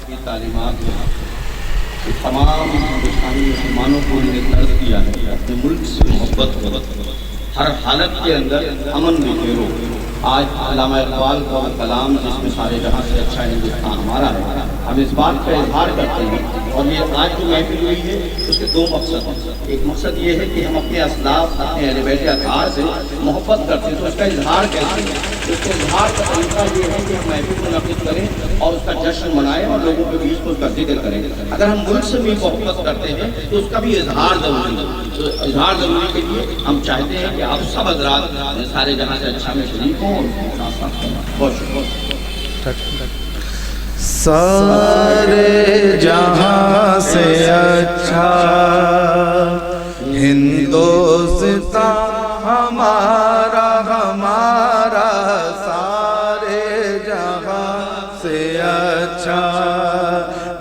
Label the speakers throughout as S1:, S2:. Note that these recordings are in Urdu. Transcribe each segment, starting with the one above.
S1: کی تعلیمات کہ تمام ہندوستانی مسلمانوں کو انہوں نے طرز کیا ہے اپنے ملک سے محبت کرو، ہر حالت کے اندر امن میں پھیرو۔ آج علامہ اقبال کا کلام جس میں سارے جہاں سے اچھا ہندوستان ہمارا ہے، ہم اس بات کا اظہار کرتے ہیں۔ اور یہ آج جو محفل ہوئی ہے اس کے دو مقصد ہیں۔ ایک مقصد یہ ہے کہ ہم اپنے اسلاف اپنے اہل بیت اطہار سے محبت کرتے ہیں، تو اس کا اظہار کیسے ہے؟ اس کے اظہار کا طریقہ یہ ہے کہ ہم محفل منعقد کریں اور اس کا جشن منائیں اور لوگوں کے بیچ میں اس کا ذکر کریں۔ اگر ہم ملک سے بھی محبت کرتے ہیں تو اس کا بھی اظہار ضروری ہے۔ تو اظہار ضروری کے لیے ہم چاہتے ہیں کہ آپ سب حضرات سارے جہاں سے اچھا میں شریک ہوں اور بہت شکریہ۔
S2: سارے جہاں سے اچھا ہندوستان ہمارا ہمارا، سارے جہاں سے اچھا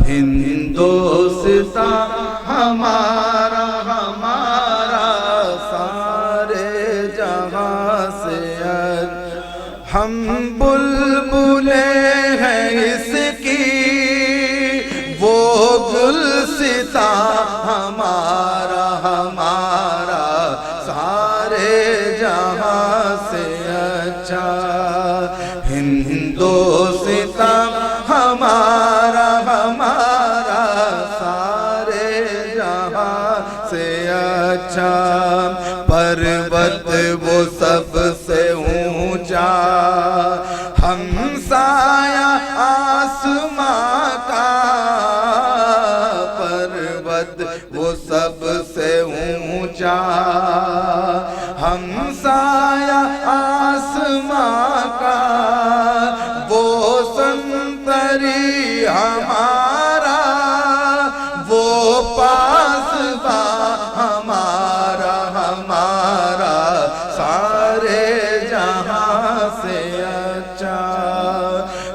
S2: ہندوستان ہمارا ہمارا، سارے جہاں سے اچھا۔ ہم بلبلیں ہیں اس کی، وہ گلستان ہمارا ہمارا، سارے جہاں سے اچھا ہندوستان ہمارا ہمارا، سارے جہاں سے اچھا۔ پروت وہ سب سے اونچا، ہمسایہ آسماں کا، پروت وہ سب سے اونچا، ہمسایہ آسماں کا، وہ سنتری ہمارا، وہ پاسباں ہمارا ہمارا، سارے جہاں سے اچھا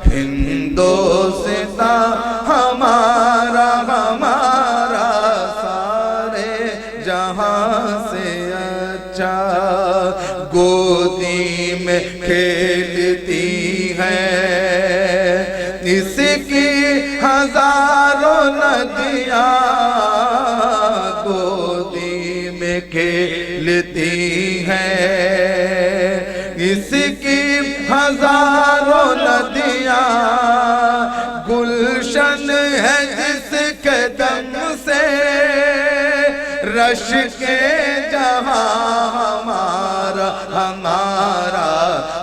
S2: ہندوستان ہمارا ہمارا، سارے جہاں سے اچھا۔ گودی میں کھیلتی ہیں اس کی ہزاروں ندیاں، گودی میں کھیلتی ہیں اس کی ہزاروں ندیاں، گلشن ہے جس کے دم سے رش کے جہاں ہمارا ہمارا،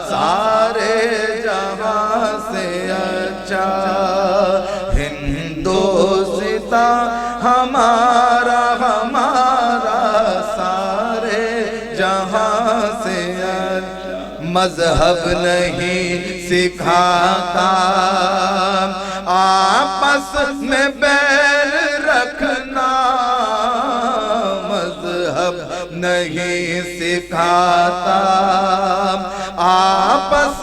S2: سارے جہاں سے اچھا ہندوستان ہمارا ہمارا، سارے جہاں سے اچھا۔ مذہب نہیں سکھاتا آپس میں بیل رکھنا، مذہب نہیں سکھاتا آپس